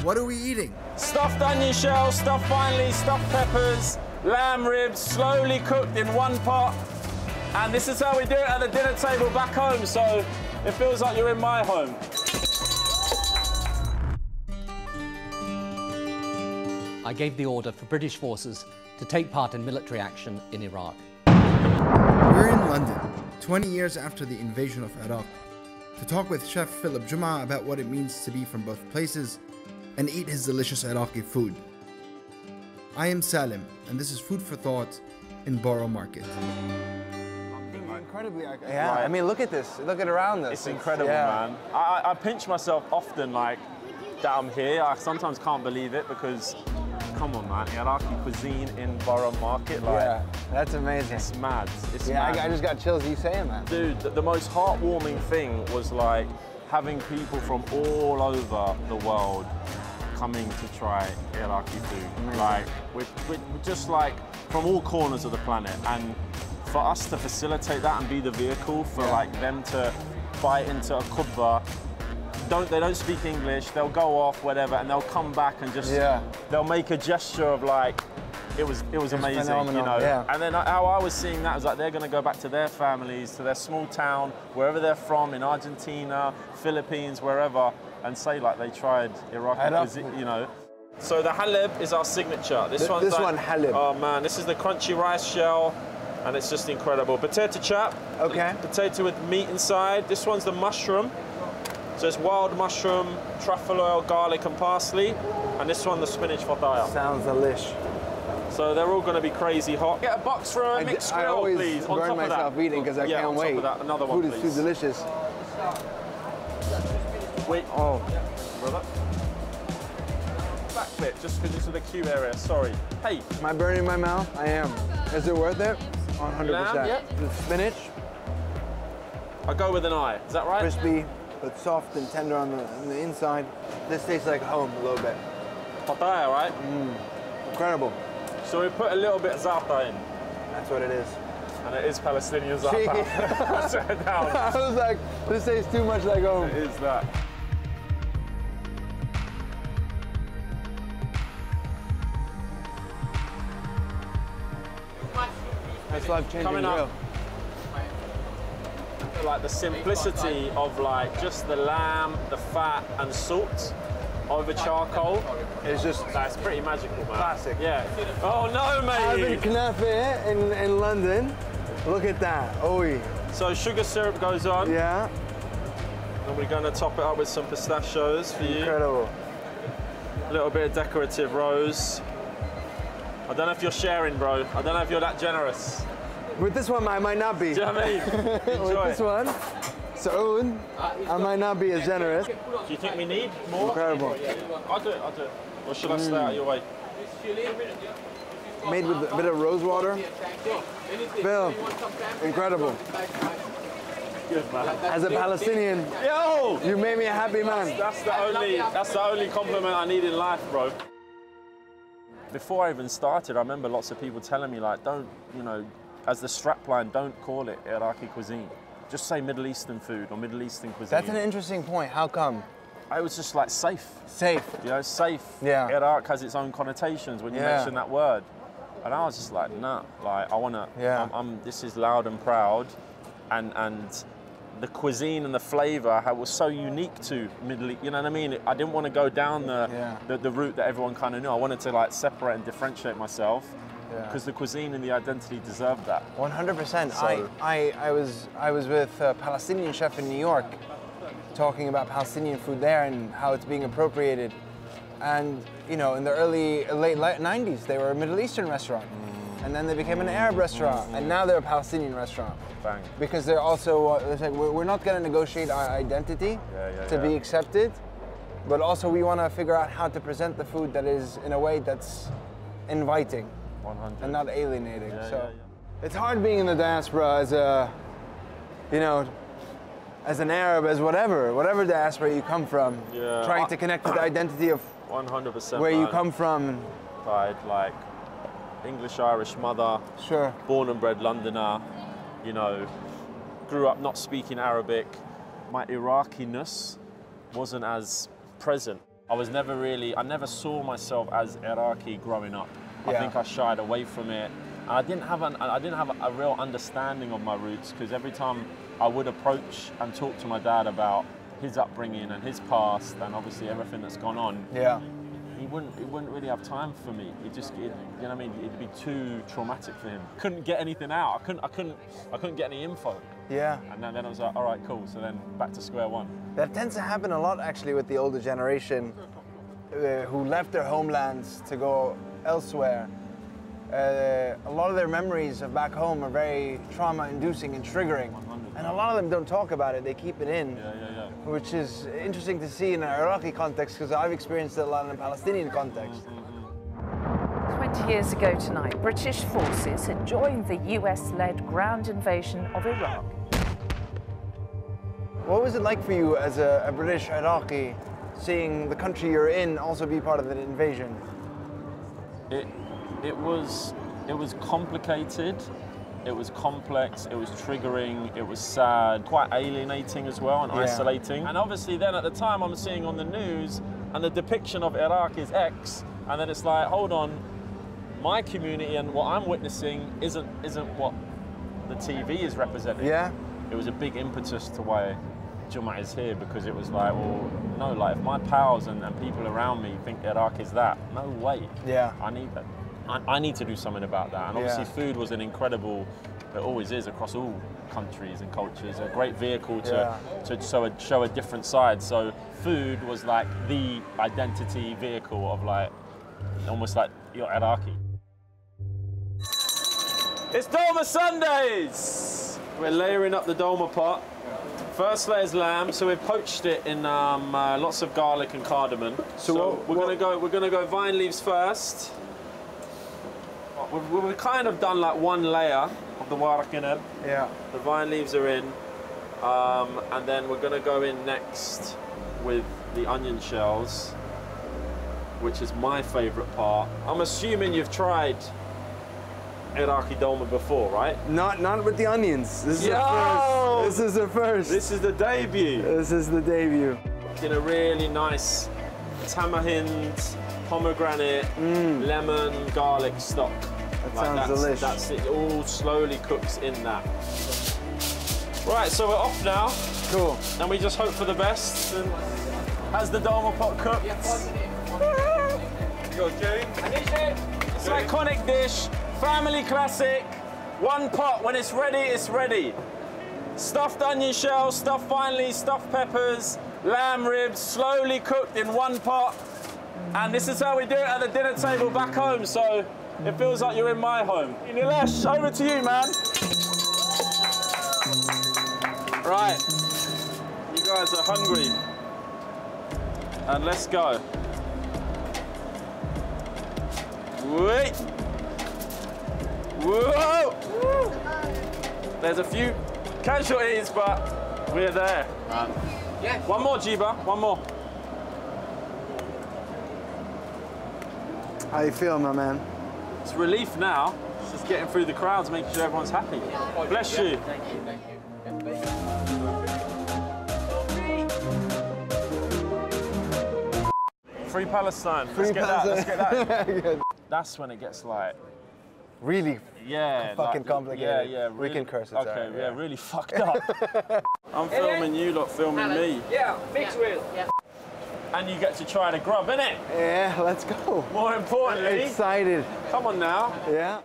What are we eating? Stuffed onion shells, stuffed finely, stuffed peppers, lamb ribs, slowly cooked in one pot. And this is how we do it at the dinner table back home, so it feels like you're in my home. I gave the order for British forces to take part in military action in Iraq. We're in London, 20 years after the invasion of Iraq, to talk with Chef Philip Juma about what it means to be from both places and eat his delicious Iraqi food. I am Salem, and this is Food for Thought in Borough Market. Incredibly, yeah. I mean, look at this. Look at around us. It's incredible, man. I pinch myself often, like, that I'm here. I sometimes can't believe it because, come on, man, Iraqi cuisine in Borough Market, like, yeah, that's amazing. It's mad. It's mad. I just got chills you saying that. Dude, the most heartwarming thing was like having people from all over the world coming to try Iraqi food. Amazing. Like, we're just like from all corners of the planet, and for us to facilitate that and be the vehicle for like them to bite into a kubba. They don't speak English, they'll go off, whatever, and they'll come back and just, they'll make a gesture of like, it was amazing, phenomenal, you know? Yeah. And then how I was seeing that was like, they're gonna go back to their families, to their small town, wherever they're from, in Argentina, Philippines, wherever, and say like they tried Iraqi cuisine, you know? So the halib is our signature. This one, halib. Oh man, this is the crunchy rice shell, and it's just incredible. Potato chap. Okay. Potato with meat inside. This one's the mushroom. So it's wild mushroom, truffle oil, garlic and parsley. And this one, the spinach fataya. Sounds delish. So they're all going to be crazy hot. Get a box for a mixed grill, please. I always burn myself eating because I can't wait. Top of that, another one, Food is too delicious. Wait. Oh. Brother. Back bit, just because it's the queue area, sorry. Hey. Am I burning my mouth? I am. Is it worth it? 100%. Lamb, yeah. The spinach. I go with an eye, is that right? Crispy, but soft and tender on the inside. This tastes like home a little bit. Fataya, right? Incredible. So we put a little bit of za'atar in. That's what it is. And it is Palestinian za'atar. That's it down. I was like, this tastes too much like home. It is that. That's life-changing. Coming up. Like the simplicity of like just the lamb, the fat and salt over charcoal. It's just, that's pretty magical, man. Classic. Yeah. Oh no, mate. Knafe in London. Look at that. Oh. So sugar syrup goes on. Yeah. And we're going to top it up with some pistachios for you. Incredible. A little bit of decorative rose. I don't know if you're sharing, bro. I don't know if you're that generous. With this one, I might not be. Do you know what I mean? With this one, Saoud, I might not be as generous. Do you think we need more? Incredible. I'll do it. Or should I stay out of your way? Made with a bit of rose water. Phil, incredible. Good, man. As a Palestinian, you made me a happy man. That's the only compliment I need in life, bro. Before I even started, I remember lots of people telling me, like, don't, you know, as the strapline, don't call it Iraqi cuisine. Just say Middle Eastern food or Middle Eastern cuisine. That's an interesting point. How come? I was just like safe. Safe. You know, safe. Yeah. Iraq has its own connotations when you mention that word. And I was just like, nah, like I wanna, this is loud and proud. And the cuisine and the flavor was so unique to Middle East, you know what I mean? I didn't want to go down the route that everyone kind of knew. I wanted to like separate and differentiate myself because the cuisine and the identity deserved that. 100%. So, I was with a Palestinian chef in New York talking about Palestinian food there and how it's being appropriated. And you know, in the late 90s, they were a Middle Eastern restaurant. And then they became an Arab restaurant, and now they're a Palestinian restaurant. Bang. Because they're also, it's like, we're not going to negotiate our identity to be accepted, but also we want to figure out how to present the food that is in a way that's inviting 100. and not alienating. It's hard being in the diaspora as a, you know, as an Arab, as whatever diaspora you come from, trying to connect to the identity of 100% where you come from. Like English-Irish mother, born and bred Londoner, you know, grew up not speaking Arabic. My Iraqi-ness wasn't as present. I never saw myself as Iraqi growing up. I think I shied away from it. And I didn't have a real understanding of my roots, because every time I would approach and talk to my dad about his upbringing and his past and obviously everything that's gone on, he wouldn't really have time for me. You know what I mean? It'd be too traumatic for him. Couldn't get anything out. I couldn't get any info. Yeah. And then I was like, all right, cool. So then back to square one. That tends to happen a lot actually with the older generation who left their homelands to go elsewhere. A lot of their memories of back home are very trauma-inducing and triggering. 100%. And a lot of them don't talk about it, they keep it in. Which is interesting to see in an Iraqi context, because I've experienced it a lot in a Palestinian context. 20 years ago tonight, British forces had joined the US-led ground invasion of Iraq. What was it like for you as a British Iraqi, seeing the country you're in also be part of the invasion? It was complicated, it was complex, it was triggering, it was sad, quite alienating as well and isolating. And obviously then at the time I'm seeing on the news and the depiction of Iraq is X, and then it's like, hold on, my community and what I'm witnessing isn't what the TV is representing. Yeah. It was a big impetus to why Juma is here, because it was like, well, no, like if my pals and people around me think Iraq is that, no way. Yeah. I need to do something about that. And obviously food was an incredible, it always is across all countries and cultures, a great vehicle to show a different side. So food was like the identity vehicle of like, almost like you're Iraqi. It's Dolma Sundays! We're layering up the dolma pot. First layer is lamb, so we've poached it in lots of garlic and cardamom. So we're gonna go vine leaves first. We've kind of done like one layer of the waraq. Yeah. The vine leaves are in, and then we're gonna go in next with the onion shells, which is my favorite part. I'm assuming you've tried Iraqi dolma before, right? Not with the onions. This is the first. This is the first. This is the debut. This is the debut. In a really nice tamarind, pomegranate, lemon, garlic stock. That sounds delicious. That's it. All slowly cooks in that. Right, so we're off now. Cool. And we just hope for the best. And has the dolma pot cooked? You got Jane? It's an iconic dish. Family classic, one pot. When it's ready, it's ready. Stuffed onion shells, stuffed vine leaves, stuffed peppers, lamb ribs, slowly cooked in one pot. And this is how we do it at the dinner table back home, so it feels like you're in my home. Nilesh, over to you, man. Right, you guys are hungry. And let's go. Wait. Whoa! There's a few casualties, but we're there. Yeah. One more, Jiba, one more. How you feel, my man? It's relief now. It's just getting through the crowds, making sure everyone's happy. Bless you. Thank you, thank you. Free Palestine. Free Let's get Palestine. that. Let's get that. That's when it gets like really fucking like, complicated. Yeah, we really, can curse it. Okay, yeah, really fucked up. I'm filming you lot, filming me. Yeah, mixed wheel. Yeah. And you get to try the grub, innit? Yeah, let's go. More importantly, Excited. come on now. Yeah.